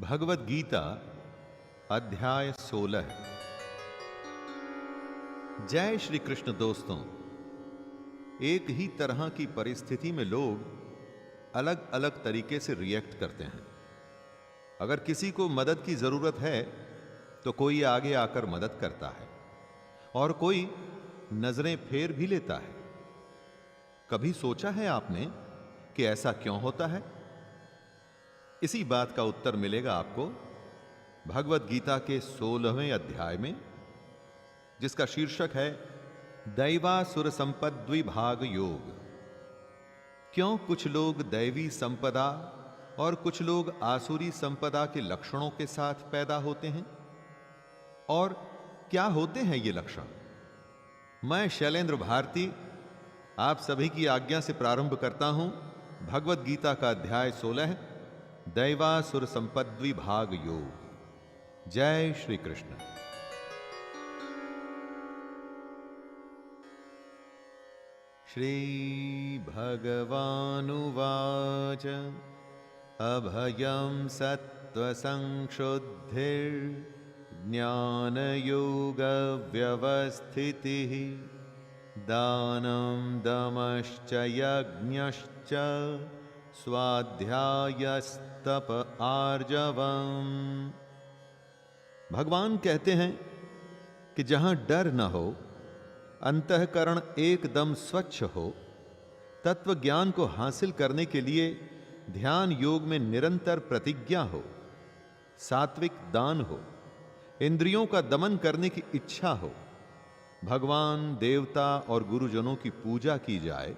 भगवत गीता अध्याय 16। जय श्री कृष्ण। दोस्तों, एक ही तरह की परिस्थिति में लोग अलग अलग तरीके से रिएक्ट करते हैं। अगर किसी को मदद की जरूरत है तो कोई आगे आकर मदद करता है और कोई नजरें फेर भी लेता है। कभी सोचा है आपने कि ऐसा क्यों होता है? इसी बात का उत्तर मिलेगा आपको भगवत गीता के 16वें अध्याय में, जिसका शीर्षक है दैवासुर संपद्विभाग योग। क्यों कुछ लोग दैवी संपदा और कुछ लोग आसुरी संपदा के लक्षणों के साथ पैदा होते हैं, और क्या होते हैं ये लक्षण? मैं शैलेंद्र भारती आप सभी की आज्ञा से प्रारंभ करता हूं भगवत गीता का अध्याय 16, दैवासुर संपद्विभाग योग। जय श्री कृष्ण। श्री भगवानुवाच अभयं सत्त्वसंशुद्धिर्ज्ञानयोगव्यवस्थितिः दानं दमश्च यज्ञश्च स्वाध्यायस्तप आर्जवम्। भगवान कहते हैं कि जहां डर न हो, अंतःकरण एकदम स्वच्छ हो, तत्व ज्ञान को हासिल करने के लिए ध्यान योग में निरंतर प्रतिज्ञा हो, सात्विक दान हो, इंद्रियों का दमन करने की इच्छा हो, भगवान, देवता और गुरुजनों की पूजा की जाए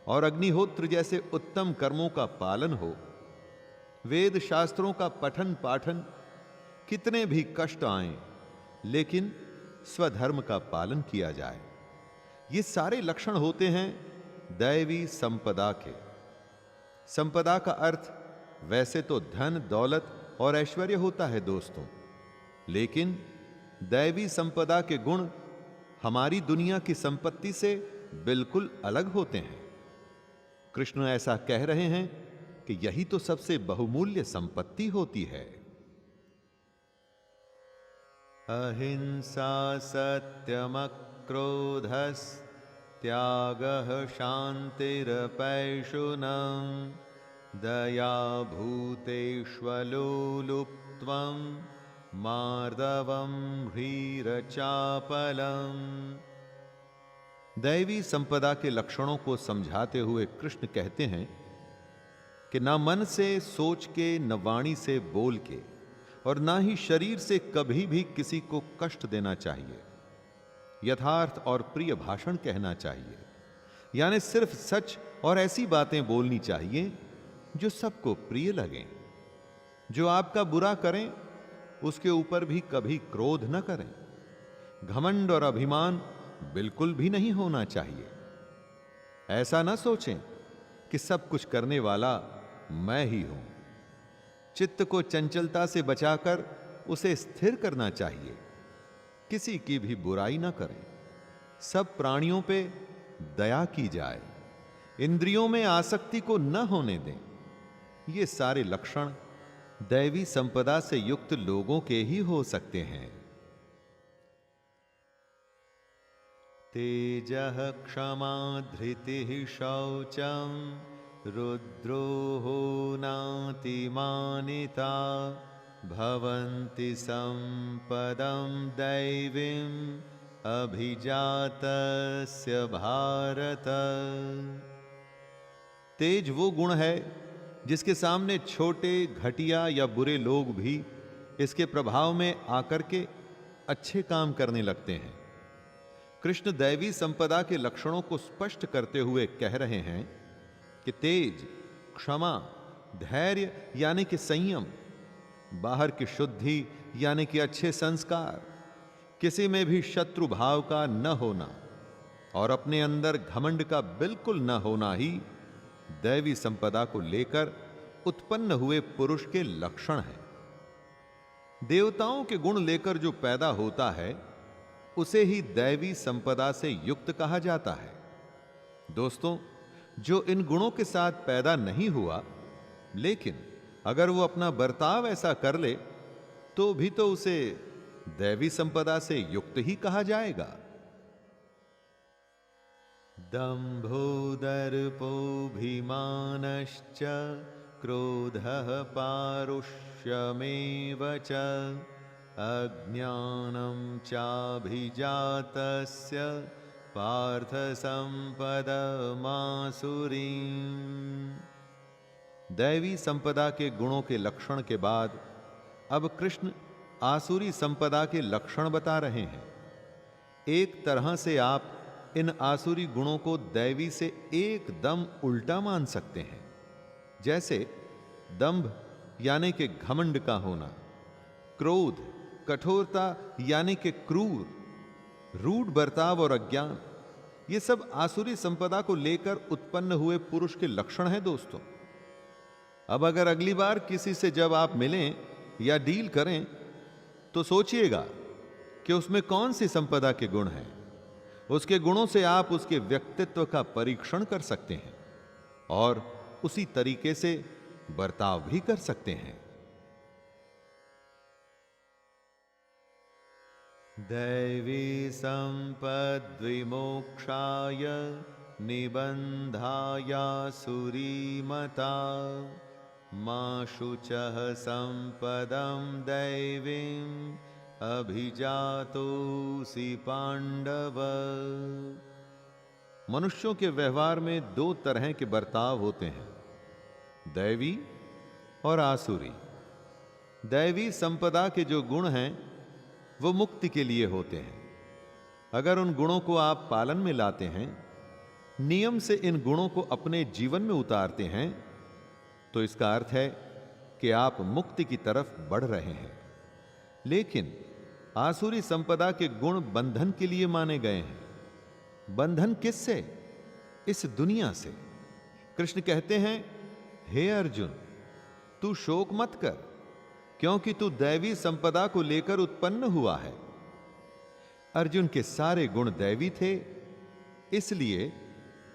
और अग्निहोत्र जैसे उत्तम कर्मों का पालन हो, वेद शास्त्रों का पठन पाठन, कितने भी कष्ट आएं लेकिन स्वधर्म का पालन किया जाए, ये सारे लक्षण होते हैं दैवी संपदा के। संपदा का अर्थ वैसे तो धन, दौलत और ऐश्वर्य होता है दोस्तों, लेकिन दैवी संपदा के गुण हमारी दुनिया की संपत्ति से बिल्कुल अलग होते हैं। कृष्ण ऐसा कह रहे हैं कि यही तो सबसे बहुमूल्य संपत्ति होती है। अहिंसा सत्यमक्रोधस्त्यागः शान्तिरपैशुनम् दया भूतेष्वलोलुप्त्वं मार्दवं ह्रीरचापलम्। दैवी संपदा के लक्षणों को समझाते हुए कृष्ण कहते हैं कि ना मन से सोच के, न वाणी से बोल के, और ना ही शरीर से कभी भी किसी को कष्ट देना चाहिए। यथार्थ और प्रिय भाषण कहना चाहिए, यानी सिर्फ सच और ऐसी बातें बोलनी चाहिए जो सबको प्रिय लगें। जो आपका बुरा करें उसके ऊपर भी कभी क्रोध न करें। घमंड और अभिमान बिल्कुल भी नहीं होना चाहिए। ऐसा न सोचें कि सब कुछ करने वाला मैं ही हूं। चित्त को चंचलता से बचाकर उसे स्थिर करना चाहिए। किसी की भी बुराई न करें। सब प्राणियों पे दया की जाए। इंद्रियों में आसक्ति को न होने दें। ये सारे लक्षण दैवी संपदा से युक्त लोगों के ही हो सकते हैं। तेजः क्षमा धृतिः शौचम् रुद्रोहो नातिमानिता भवन्ति संपदं दैवीम् अभिजातस्य भारत। तेज वो गुण है जिसके सामने छोटे, घटिया या बुरे लोग भी इसके प्रभाव में आकर के अच्छे काम करने लगते हैं। कृष्ण दैवी संपदा के लक्षणों को स्पष्ट करते हुए कह रहे हैं कि तेज, क्षमा, धैर्य यानी कि संयम, बाहर की शुद्धि यानी कि अच्छे संस्कार, किसी में भी शत्रु भाव का न होना और अपने अंदर घमंड का बिल्कुल न होना ही दैवी संपदा को लेकर उत्पन्न हुए पुरुष के लक्षण हैं। देवताओं के गुण लेकर जो पैदा होता है उसे ही दैवी संपदा से युक्त कहा जाता है। दोस्तों, जो इन गुणों के साथ पैदा नहीं हुआ लेकिन अगर वो अपना बर्ताव ऐसा कर ले तो भी तो उसे दैवी संपदा से युक्त ही कहा जाएगा। दंभो दर्पोऽभिमानश्च क्रोधः पारुष्यमेव च अज्ञानं चाभिजातस्य पार्थ संपदमासुरीम्। दैवी संपदा के गुणों के लक्षण के बाद अब कृष्ण आसुरी संपदा के लक्षण बता रहे हैं। एक तरह से आप इन आसुरी गुणों को दैवी से एकदम उल्टा मान सकते हैं। जैसे दंभ यानी कि घमंड का होना, क्रोध कठोरता यानी कि क्रूर, रूढ़ बर्ताव और अज्ञान, ये सब आसुरी संपदा को लेकर उत्पन्न हुए पुरुष के लक्षण हैं दोस्तों। अब अगर अगली बार किसी से जब आप मिलें या डील करें तो सोचिएगा कि उसमें कौन सी संपदा के गुण हैं। उसके गुणों से आप उसके व्यक्तित्व का परीक्षण कर सकते हैं और उसी तरीके से बर्ताव भी कर सकते हैं। दैवी संपद्विमोक्षाय निबंधायासुरीमता मा शुचः संपदं दैवीम् अभिजातोऽसि पांडव। मनुष्यों के व्यवहार में दो तरह के बर्ताव होते हैं, दैवी और आसुरी। दैवी संपदा के जो गुण हैं वो मुक्ति के लिए होते हैं। अगर उन गुणों को आप पालन में लाते हैं, नियम से इन गुणों को अपने जीवन में उतारते हैं, तो इसका अर्थ है कि आप मुक्ति की तरफ बढ़ रहे हैं। लेकिन आसुरी संपदा के गुण बंधन के लिए माने गए हैं। बंधन किससे? इस दुनिया से। कृष्ण कहते हैं, हे अर्जुन, तू शोक मत कर, क्योंकि तू दैवी संपदा को लेकर उत्पन्न हुआ है। अर्जुन के सारे गुण दैवी थे, इसलिए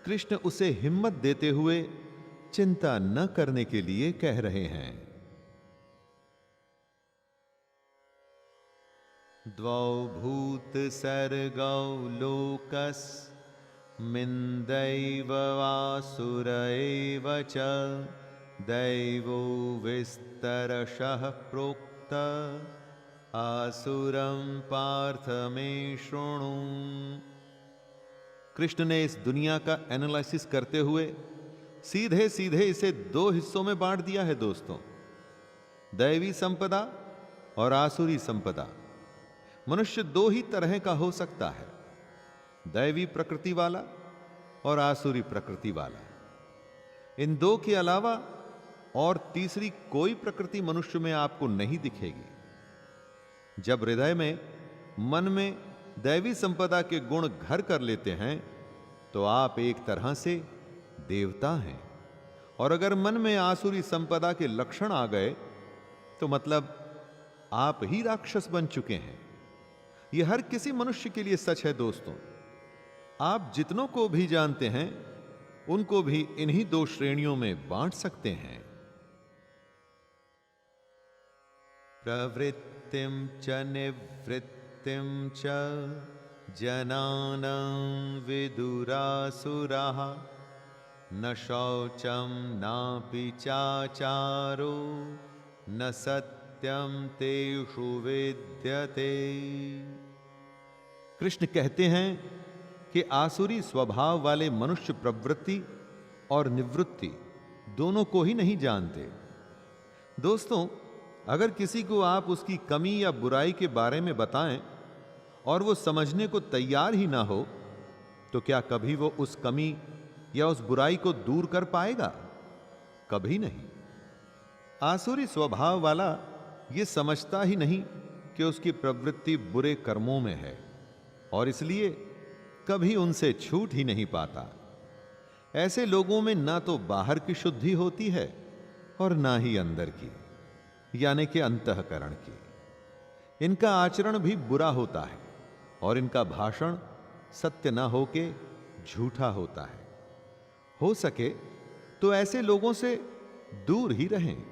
कृष्ण उसे हिम्मत देते हुए चिंता न करने के लिए कह रहे हैं। द्वौ भूत सर्गौ लोकस्मिन् वासुर एव च दैवो विस्तरशः प्रोक्त आसुरं पार्थ मे शृणु। कृष्ण ने इस दुनिया का एनालिसिस करते हुए सीधे सीधे इसे दो हिस्सों में बांट दिया है दोस्तों, दैवी संपदा और आसुरी संपदा। मनुष्य दो ही तरह का हो सकता है, दैवी प्रकृति वाला और आसुरी प्रकृति वाला। इन दो के अलावा और तीसरी कोई प्रकृति मनुष्य में आपको नहीं दिखेगी। जब हृदय में, मन में दैवी संपदा के गुण घर कर लेते हैं तो आप एक तरह से देवता हैं, और अगर मन में आसुरी संपदा के लक्षण आ गए तो मतलब आप ही राक्षस बन चुके हैं। यह हर किसी मनुष्य के लिए सच है दोस्तों। आप जितनों को भी जानते हैं उनको भी इन्हीं दो श्रेणियों में बांट सकते हैं। प्रवृत्तिं च निवृत्तिं च जनानां विदुरासुराः न शौचं नापि चाचारो न सत्यं तेषु विद्यते। कृष्ण कहते हैं कि आसुरी स्वभाव वाले मनुष्य प्रवृत्ति और निवृत्ति दोनों को ही नहीं जानते। दोस्तों, अगर किसी को आप उसकी कमी या बुराई के बारे में बताएं और वो समझने को तैयार ही ना हो, तो क्या कभी वो उस कमी या उस बुराई को दूर कर पाएगा? कभी नहीं। आसुरी स्वभाव वाला ये समझता ही नहीं कि उसकी प्रवृत्ति बुरे कर्मों में है और इसलिए कभी उनसे छूट ही नहीं पाता। ऐसे लोगों में ना तो बाहर की शुद्धि होती है और ना ही अंदर की, यानी कि अंतःकरण की। इनका आचरण भी बुरा होता है और इनका भाषण सत्य न होके झूठा होता है। हो सके तो ऐसे लोगों से दूर ही रहें।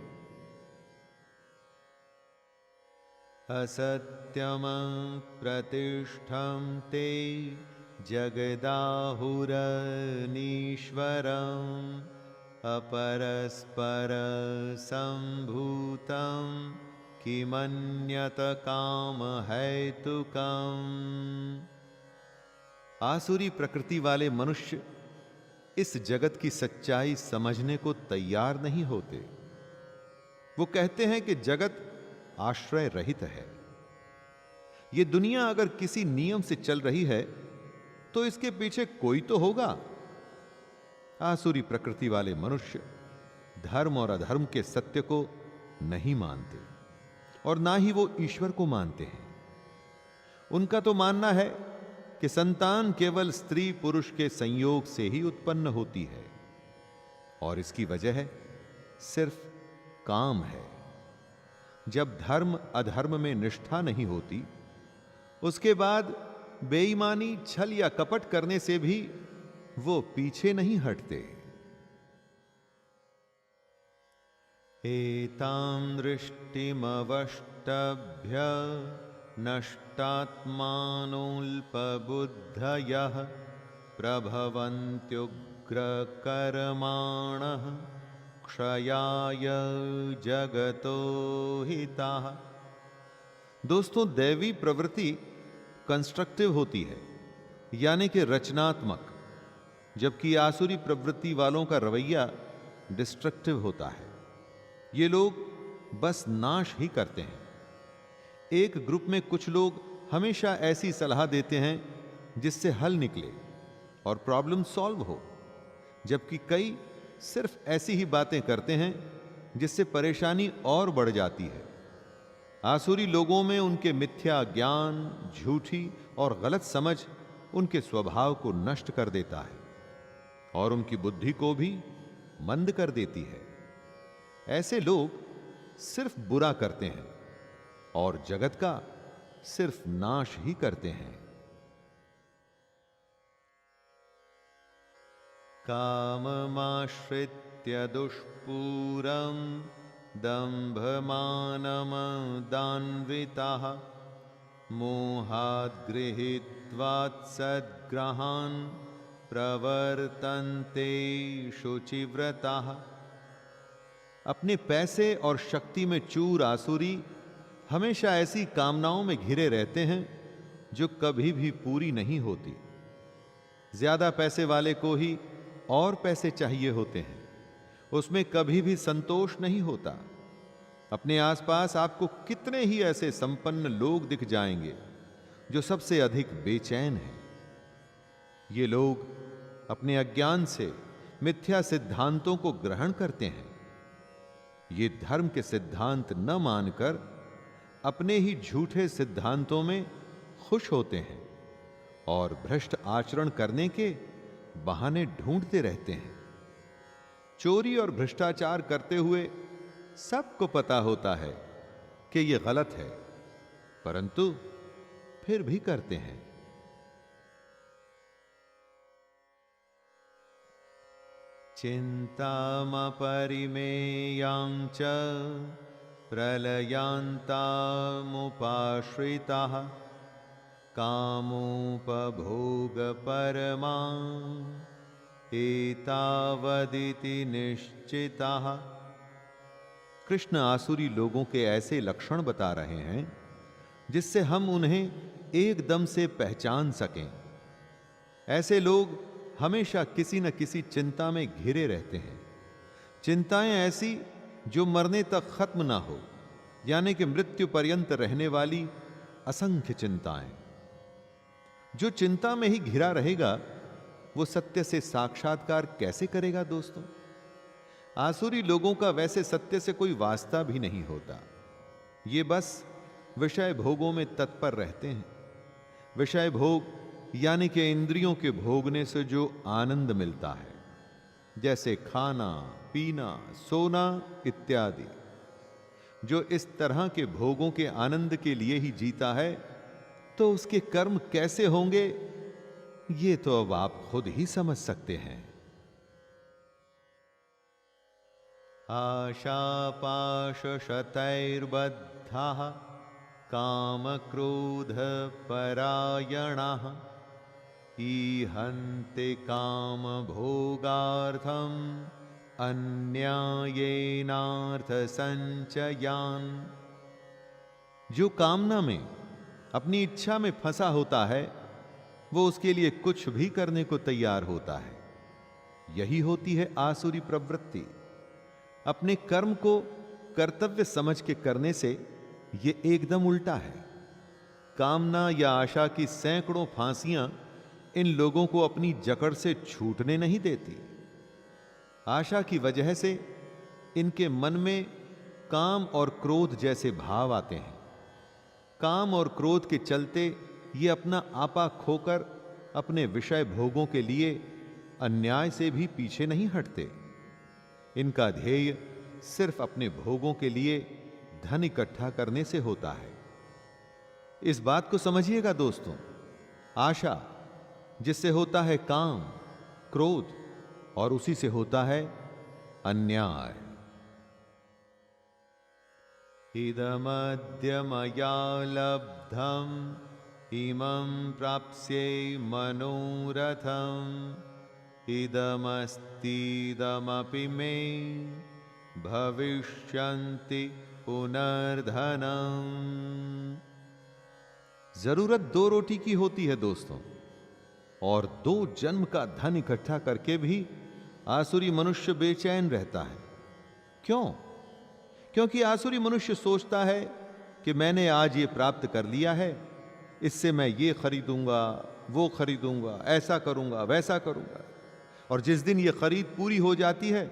असत्यम प्रतिष्ठं ते जगदाहुरनीश्वरम् अपरस्पर संभूतं किमन्यत काम हेतुकम्। आसुरी प्रकृति वाले मनुष्य इस जगत की सच्चाई समझने को तैयार नहीं होते। वो कहते हैं कि जगत आश्रय रहित है। ये दुनिया अगर किसी नियम से चल रही है तो इसके पीछे कोई तो होगा। आसुरी प्रकृति वाले मनुष्य धर्म और अधर्म के सत्य को नहीं मानते और ना ही वो ईश्वर को मानते हैं। उनका तो मानना है कि संतान केवल स्त्री पुरुष के संयोग से ही उत्पन्न होती है और इसकी वजह सिर्फ काम है। जब धर्म अधर्म में निष्ठा नहीं होती, उसके बाद बेईमानी, छल या कपट करने से भी वो पीछे नहीं हटते। एतां दृष्टिमवष्टभ्य नष्टात्मानोऽल्पबुद्धयः प्रभवन्त्युग्रकर्माणः क्षयाय जगतो हिताः। दोस्तों, दैवी प्रवृत्ति कंस्ट्रक्टिव होती है, यानी कि रचनात्मक, जबकि आसुरी प्रवृत्ति वालों का रवैया डिस्ट्रक्टिव होता है। ये लोग बस नाश ही करते हैं। एक ग्रुप में कुछ लोग हमेशा ऐसी सलाह देते हैं जिससे हल निकले और प्रॉब्लम सॉल्व हो, जबकि कई सिर्फ ऐसी ही बातें करते हैं जिससे परेशानी और बढ़ जाती है। आसुरी लोगों में उनके मिथ्या ज्ञान, झूठी और गलत समझ उनके स्वभाव को नष्ट कर देता है और उनकी बुद्धि को भी मंद कर देती है। ऐसे लोग सिर्फ बुरा करते हैं और जगत का सिर्फ नाश ही करते हैं। काममाश्रित्य दुष्पूरं दम्भमानमदान्विताः मोहाद् गृहीत्वात् सद्ग्रहान् प्रवर्तन्ते शुचिव्रताः। अपने पैसे और शक्ति में चूर आसुरी हमेशा ऐसी कामनाओं में घिरे रहते हैं जो कभी भी पूरी नहीं होती। ज्यादा पैसे वाले को ही और पैसे चाहिए होते हैं, उसमें कभी भी संतोष नहीं होता। अपने आसपास आपको कितने ही ऐसे संपन्न लोग दिख जाएंगे जो सबसे अधिक बेचैन हैं। ये लोग अपने अज्ञान से मिथ्या सिद्धांतों को ग्रहण करते हैं। ये धर्म के सिद्धांत न मानकर अपने ही झूठे सिद्धांतों में खुश होते हैं और भ्रष्ट आचरण करने के बहाने ढूंढते रहते हैं। चोरी और भ्रष्टाचार करते हुए सबको पता होता है कि यह गलत है, परंतु फिर भी करते हैं। चिंतामपरिमेयां च प्रलयान्तामुपाश्रिताः कामोपभोगपरमा एतावदिति निश्चिताः। कृष्ण आसुरी लोगों के ऐसे लक्षण बता रहे हैं जिससे हम उन्हें एकदम से पहचान सकें। ऐसे लोग हमेशा किसी न किसी चिंता में घिरे रहते हैं। चिंताएं ऐसी जो मरने तक खत्म ना हो, यानी कि मृत्यु पर्यंत रहने वाली असंख्य चिंताएं। जो चिंता में ही घिरा रहेगा वो सत्य से साक्षात्कार कैसे करेगा? दोस्तों, आसुरी लोगों का वैसे सत्य से कोई वास्ता भी नहीं होता। ये बस विषय भोगों में तत्पर रहते हैं। विषय भोग यानी कि इंद्रियों के भोगने से जो आनंद मिलता है, जैसे खाना, पीना, सोना इत्यादि, जो इस तरह के भोगों के आनंद के लिए ही जीता है, तो उसके कर्म कैसे होंगे ये तो अब आप खुद ही समझ सकते हैं। आशापाशशतैर्बद्धाः काम क्रोध परायणाः ईहन्ते काम भोगार्थम अन्यायेनार्थ संचयान। जो कामना में, अपनी इच्छा में फंसा होता है, वो उसके लिए कुछ भी करने को तैयार होता है। यही होती है आसुरी प्रवृत्ति। अपने कर्म को कर्तव्य समझ के करने से ये एकदम उल्टा है। कामना या आशा की सैकड़ों फांसियां इन लोगों को अपनी जकड़ से छूटने नहीं देती। आशा की वजह से इनके मन में काम और क्रोध जैसे भाव आते हैं। काम और क्रोध के चलते ये अपना आपा खोकर अपने विषय भोगों के लिए अन्याय से भी पीछे नहीं हटते। इनका ध्येय सिर्फ अपने भोगों के लिए धन इकट्ठा करने से होता है। इस बात को समझिएगा दोस्तों। आशा, जिससे होता है काम, क्रोध, और उसी से होता है अन्याय। इदमद्य मया लब्धम इमं प्राप्स्ये मनोरथम इदमस्तीदमपि मे भविष्यन्ति पुनर्धनम। जरूरत 2 रोटी की होती है दोस्तों, और 2 जन्म का धन इकट्ठा करके भी आसुरी मनुष्य बेचैन रहता है। क्यों? क्योंकि आसुरी मनुष्य सोचता है कि मैंने आज ये प्राप्त कर लिया है, इससे मैं ये खरीदूंगा, वो खरीदूंगा, ऐसा करूंगा, वैसा करूंगा। और जिस दिन ये खरीद पूरी हो जाती है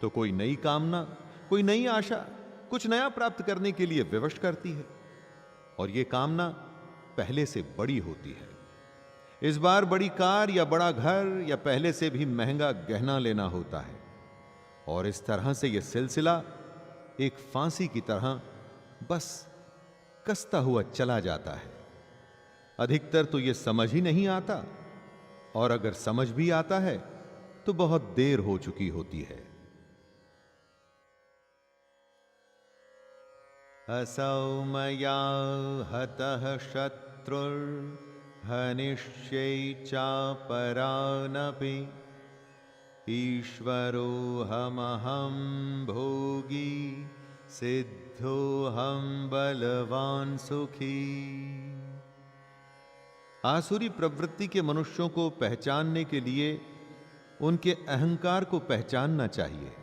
तो कोई नई कामना, कोई नई आशा, कुछ नया प्राप्त करने के लिए विवश करती है, और ये कामना पहले से बड़ी होती है। इस बार बड़ी कार या बड़ा घर या पहले से भी महंगा गहना लेना होता है, और इस तरह से यह सिलसिला एक फांसी की तरह बस कसता हुआ चला जाता है। अधिकतर तो यह समझ ही नहीं आता, और अगर समझ भी आता है तो बहुत देर हो चुकी होती है। असौ मया हतः शत्रुर्हनिष्ये चापरानपि ईश्वरोऽहमहं भोगी सिद्धोऽहं बलवान सुखी। आसुरी प्रवृत्ति के मनुष्यों को पहचानने के लिए उनके अहंकार को पहचानना चाहिए।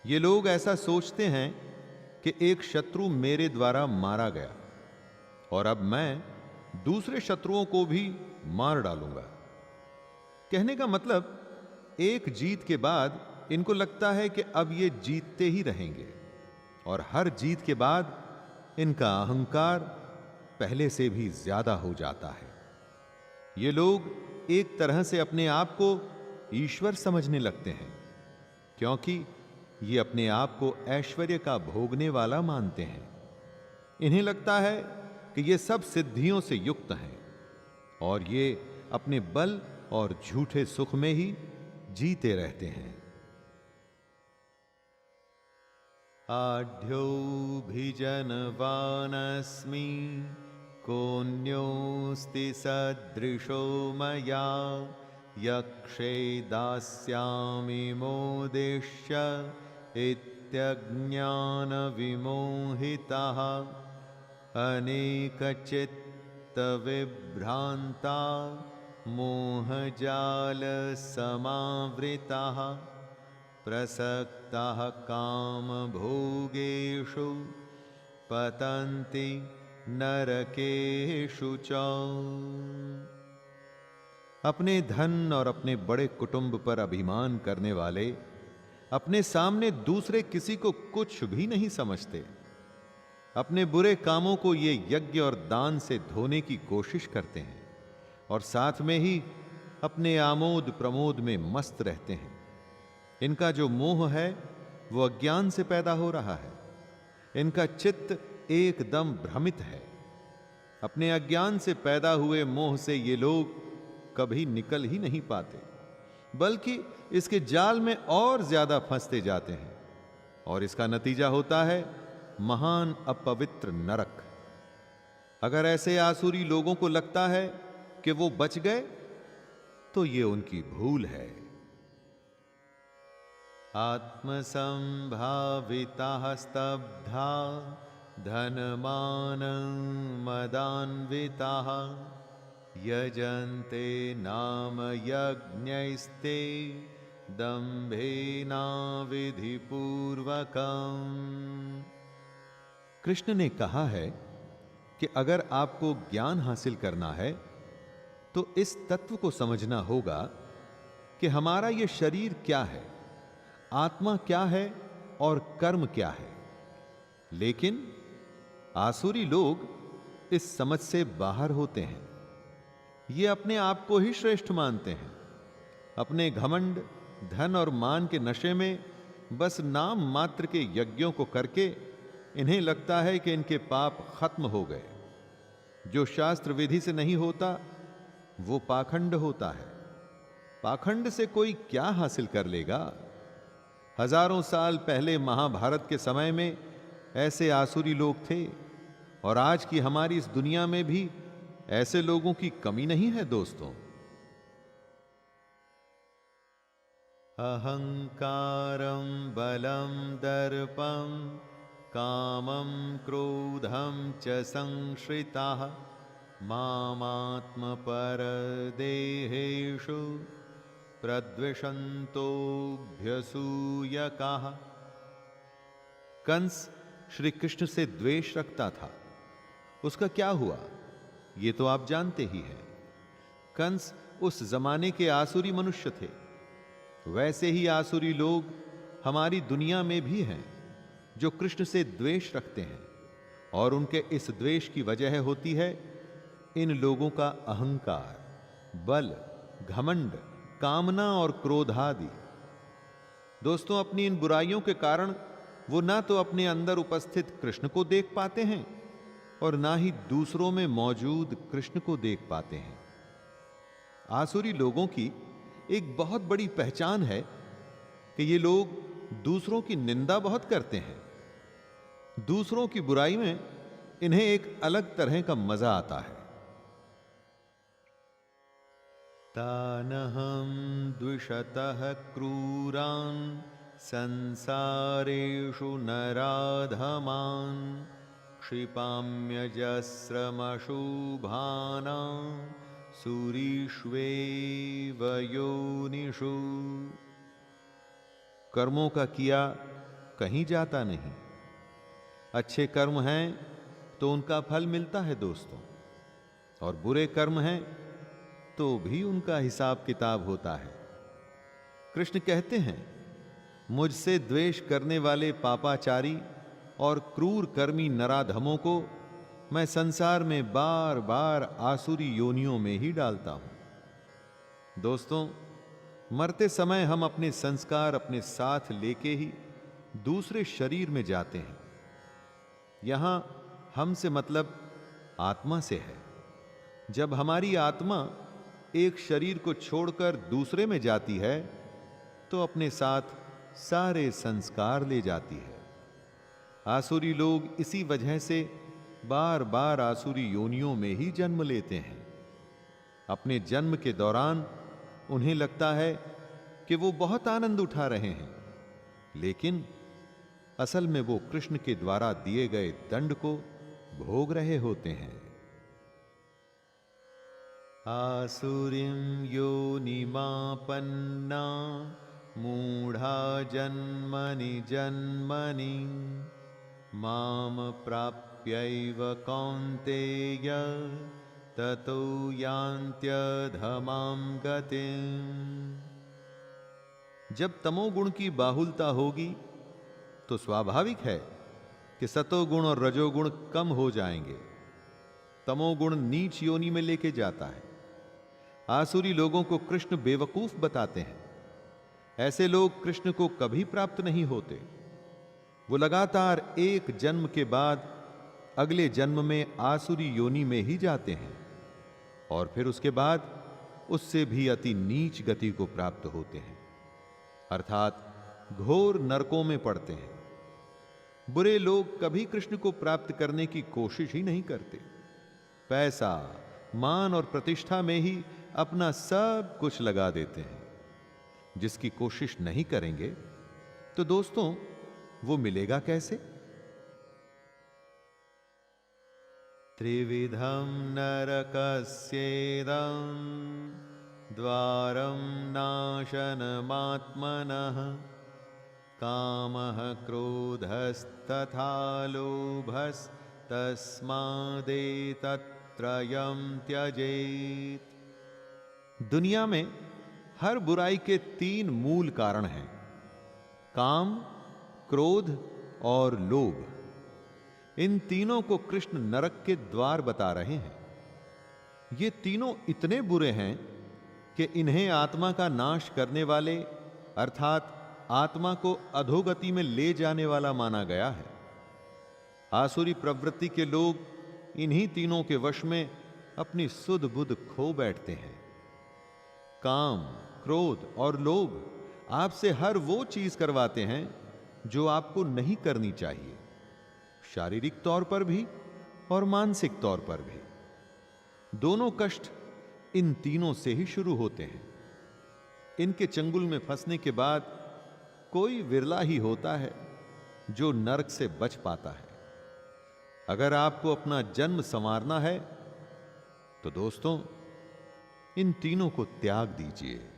ये लोग ऐसा सोचते हैं कि एक शत्रु मेरे द्वारा मारा गया और अब मैं दूसरे शत्रुओं को भी मार डालूंगा। कहने का मतलब, एक जीत के बाद इनको लगता है कि अब ये जीतते ही रहेंगे, और हर जीत के बाद इनका अहंकार पहले से भी ज्यादा हो जाता है। ये लोग एक तरह से अपने आप को ईश्वर समझने लगते हैं, क्योंकि ये अपने आप को ऐश्वर्य का भोगने वाला मानते हैं। इन्हें लगता है कि ये सब सिद्धियों से युक्त हैं, और ये अपने बल और झूठे सुख में ही जीते रहते हैं। आढ्योऽभिजनवानस्मि कोऽन्योऽस्ति सदृशो मया यक्षे दास्यामि मोदिष्य इत्यज्ञानविमोहिताः अनेकचित्तविभ्रान्ता मोहजालसमावृताः प्रसक्ताः कामभोगेषु पतन्ति नरकेषु च। अपने धन और अपने बड़े कुटुंब पर अभिमान करने वाले अपने सामने दूसरे किसी को कुछ भी नहीं समझते। अपने बुरे कामों को ये यज्ञ और दान से धोने की कोशिश करते हैं, और साथ में ही अपने आमोद प्रमोद में मस्त रहते हैं। इनका जो मोह है वो अज्ञान से पैदा हो रहा है। इनका चित्त एकदम भ्रमित है। अपने अज्ञान से पैदा हुए मोह से ये लोग कभी निकल ही नहीं पाते, बल्कि इसके जाल में और ज्यादा फंसते जाते हैं, और इसका नतीजा होता है महान अपवित्र नरक। अगर ऐसे आसुरी लोगों को लगता है कि वो बच गए, तो ये उनकी भूल है। आत्मसंभाविताः स्तब्धा धनमानं मदान्विताः यजन्ते नाम यज्ञैस्ते दंभेना विधिपूर्वकम्। कृष्ण ने कहा है कि अगर आपको ज्ञान हासिल करना है तो इस तत्व को समझना होगा कि हमारा यह शरीर क्या है, आत्मा क्या है और कर्म क्या है। लेकिन आसुरी लोग इस समझ से बाहर होते हैं। ये अपने आप को ही श्रेष्ठ मानते हैं। अपने घमंड, धन और मान के नशे में बस नाम मात्र के यज्ञों को करके इन्हें लगता है कि इनके पाप खत्म हो गए। जो शास्त्र विधि से नहीं होता वो पाखंड होता है। पाखंड से कोई क्या हासिल कर लेगा? हजारों साल पहले महाभारत के समय में ऐसे आसुरी लोग थे और आज की हमारी इस दुनिया में भी ऐसे लोगों की कमी नहीं है दोस्तों। अहंकारं बलं दर्पं कामं क्रोधं च संश्रिताः मामात्मपरदेहेषु प्रद्विषन्तोऽभ्यसूयकाः। कंस श्री कृष्ण से द्वेष रखता था। उसका क्या हुआ ये तो आप जानते ही हैं। कंस उस जमाने के आसुरी मनुष्य थे। वैसे ही आसुरी लोग हमारी दुनिया में भी हैं जो कृष्ण से द्वेष रखते हैं, और उनके इस द्वेष की वजह होती है इन लोगों का अहंकार, बल, घमंड, कामना और क्रोध आदि। दोस्तों, अपनी इन बुराइयों के कारण वो ना तो अपने अंदर उपस्थित कृष्ण को देख पाते हैं और ना ही दूसरों में मौजूद कृष्ण को देख पाते हैं। आसुरी लोगों की एक बहुत बड़ी पहचान है कि ये लोग दूसरों की निंदा बहुत करते हैं। दूसरों की बुराई में इन्हें एक अलग तरह का मजा आता है। तानहं द्विषतः क्रूरान् संसारेषु नराधमान् क्षिपाम्यजस्रमशुभानां सूरीष्वेव योनिषु। कर्मों का किया कहीं जाता नहीं। अच्छे कर्म हैं तो उनका फल मिलता है दोस्तों, और बुरे कर्म हैं तो भी उनका हिसाब किताब होता है। कृष्ण कहते हैं, मुझसे द्वेष करने वाले पापाचारी और क्रूर कर्मी नराधमों को मैं संसार में बार बार आसुरी योनियों में ही डालता हूं। दोस्तों, मरते समय हम अपने संस्कार अपने साथ लेके ही दूसरे शरीर में जाते हैं। यहां हम से मतलब आत्मा से है। जब हमारी आत्मा एक शरीर को छोड़कर दूसरे में जाती है तो अपने साथ सारे संस्कार ले जाती है। आसुरी लोग इसी वजह से बार बार आसुरी योनियों में ही जन्म लेते हैं। अपने जन्म के दौरान उन्हें लगता है कि वो बहुत आनंद उठा रहे हैं, लेकिन असल में वो कृष्ण के द्वारा दिए गए दंड को भोग रहे होते हैं। आसुरीं योनिमापन्ना मूढ़ा जन्मनि जन्मनि माम प्राप्यैव कौन्तेय ततो यान्त्यधमां गतिम्। जब तमोगुण की बाहुलता होगी तो स्वाभाविक है कि सतोगुण और रजोगुण कम हो जाएंगे। तमोगुण नीच योनि में लेके जाता है। आसुरी लोगों को कृष्ण बेवकूफ बताते हैं। ऐसे लोग कृष्ण को कभी प्राप्त नहीं होते। वो लगातार एक जन्म के बाद अगले जन्म में आसुरी योनि में ही जाते हैं और फिर उसके बाद उससे भी अति नीच गति को प्राप्त होते हैं, अर्थात घोर नरकों में पड़ते हैं। बुरे लोग कभी कृष्ण को प्राप्त करने की कोशिश ही नहीं करते। पैसा, मान और प्रतिष्ठा में ही अपना सब कुछ लगा देते हैं। जिसकी कोशिश नहीं करेंगे तो दोस्तों वो मिलेगा कैसे? त्रिविधम नरकस्येदं द्वारं नाशनमात्मनः कामः क्रोधस्तथा लोभस्तस्मादेतत्त्रयं त्यजेत्। दुनिया में हर बुराई के 3 मूल कारण हैं, काम, क्रोध और लोभ। इन तीनों को कृष्ण नरक के द्वार बता रहे हैं। ये तीनों इतने बुरे हैं कि इन्हें आत्मा का नाश करने वाले अर्थात आत्मा को अधोगति में ले जाने वाला माना गया है। आसुरी प्रवृत्ति के लोग इन्हीं तीनों के वश में अपनी सुध बुध खो बैठते हैं। काम, क्रोध और लोभ आपसे हर वो चीज करवाते हैं जो आपको नहीं करनी चाहिए, शारीरिक तौर पर भी और मानसिक तौर पर भी। दोनों कष्ट इन तीनों से ही शुरू होते हैं। इनके चंगुल में फंसने के बाद कोई विरला ही होता है जो नरक से बच पाता है। अगर आपको अपना जन्म संवारना है तो दोस्तों इन तीनों को त्याग दीजिए।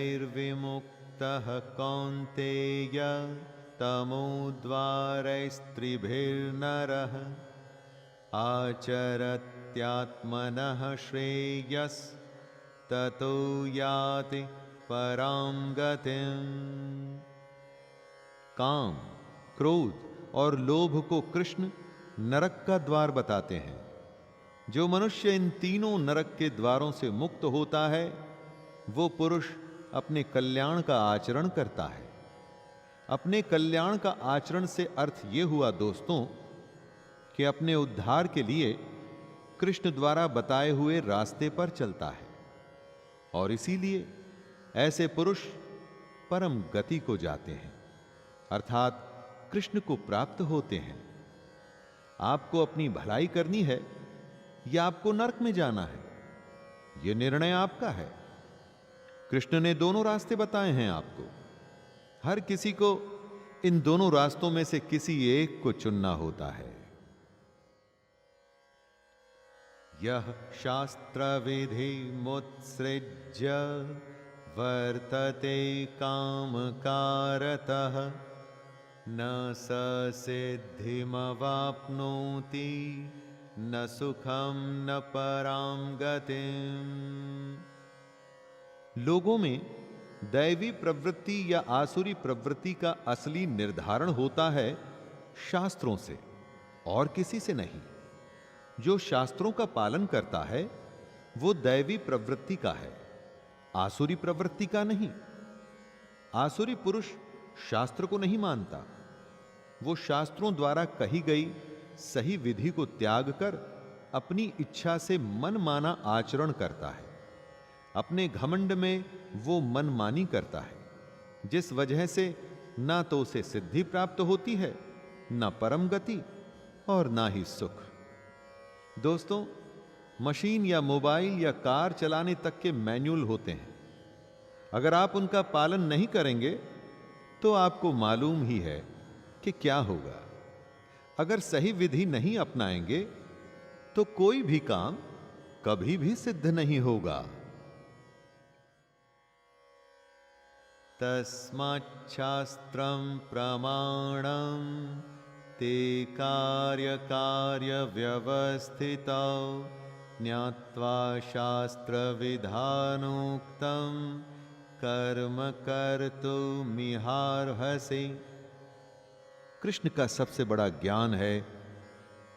एतैर्विमुक्तः कौन्तेय तमोद्वारैस्त्रिभिर्नरः आचरत्यात्मनः श्रेयस्ततो याति परां गतिम्। काम, क्रोध और लोभ को कृष्ण नरक का द्वार बताते हैं। जो मनुष्य इन तीनों नरक के द्वारों से मुक्त होता है वो पुरुष अपने कल्याण का आचरण करता है। अपने कल्याण का आचरण से अर्थ यह हुआ दोस्तों कि अपने उद्धार के लिए कृष्ण द्वारा बताए हुए रास्ते पर चलता है और इसीलिए ऐसे पुरुष परम गति को जाते हैं अर्थात कृष्ण को प्राप्त होते हैं। आपको अपनी भलाई करनी है या आपको नरक में जाना है, यह निर्णय आपका है। कृष्ण ने दोनों रास्ते बताए हैं आपको। हर किसी को इन दोनों रास्तों में से किसी एक को चुनना होता है। यह शास्त्र विधि मुत्सृज्य वर्तते कामकारतः न स सिद्धिमवाप्नोति न सुखम न परां गतिम्। लोगों में दैवी प्रवृत्ति या आसुरी प्रवृत्ति का असली निर्धारण होता है शास्त्रों से और किसी से नहीं। जो शास्त्रों का पालन करता है वो दैवी प्रवृत्ति का है, आसुरी प्रवृत्ति का नहीं। आसुरी पुरुष शास्त्र को नहीं मानता। वो शास्त्रों द्वारा कही गई सही विधि को त्याग कर अपनी इच्छा से मनमाना आचरण करता है। अपने घमंड में वो मनमानी करता है, जिस वजह से ना तो उसे सिद्धि प्राप्त होती है, ना परम गति और ना ही सुख। दोस्तों, मशीन या मोबाइल या कार चलाने तक के मैनुअल होते हैं। अगर आप उनका पालन नहीं करेंगे तो आपको मालूम ही है कि क्या होगा। अगर सही विधि नहीं अपनाएंगे तो कोई भी काम कभी भी सिद्ध नहीं होगा। तस्माच्छास्त्रं प्रमाणं ते कार्य व्यवस्थितौ ज्ञात्वा शास्त्रविधानोक्तं कर्म कर्तुमिहार्हसि। कृष्ण का सबसे बड़ा ज्ञान है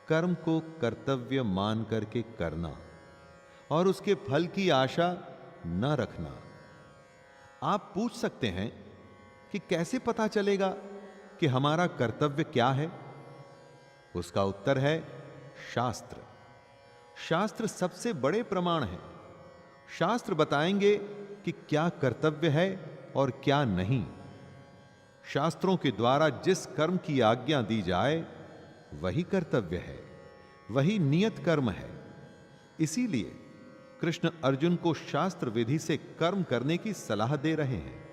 कर्म को कर्तव्य मान करके करना और उसके फल की आशा न रखना। आप पूछ सकते हैं कि कैसे पता चलेगा कि हमारा कर्तव्य क्या है? उसका उत्तर है शास्त्र। शास्त्र सबसे बड़े प्रमाण हैं। शास्त्र बताएंगे कि क्या कर्तव्य है और क्या नहीं। शास्त्रों के द्वारा जिस कर्म की आज्ञा दी जाए वही कर्तव्य है, वही नियत कर्म है। इसीलिए कृष्ण अर्जुन को शास्त्र विधि से कर्म करने की सलाह दे रहे हैं।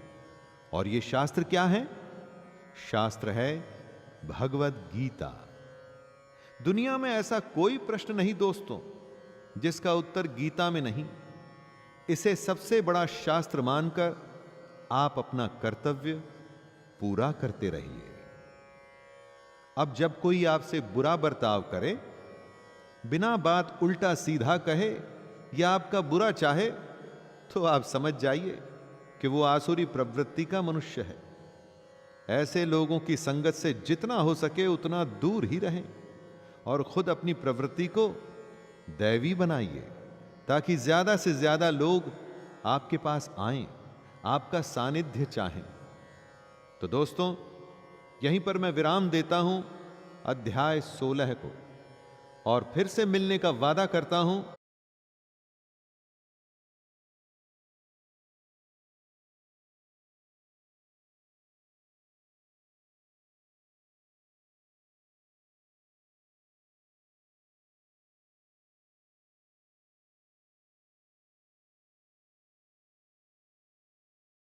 और ये शास्त्र क्या है? शास्त्र है भगवद गीता। दुनिया में ऐसा कोई प्रश्न नहीं दोस्तों जिसका उत्तर गीता में नहीं। इसे सबसे बड़ा शास्त्र मानकर आप अपना कर्तव्य पूरा करते रहिए। अब जब कोई आपसे बुरा बर्ताव करे, बिना बात उल्टा सीधा कहे या आपका बुरा चाहे, तो आप समझ जाइए कि वो आसुरी प्रवृत्ति का मनुष्य है। ऐसे लोगों की संगत से जितना हो सके उतना दूर ही रहें और खुद अपनी प्रवृत्ति को दैवी बनाइए, ताकि ज्यादा से ज्यादा लोग आपके पास आएं, आपका सानिध्य चाहें। तो दोस्तों, यहीं पर मैं विराम देता हूं अध्याय 16 को, और फिर से मिलने का वादा करता हूं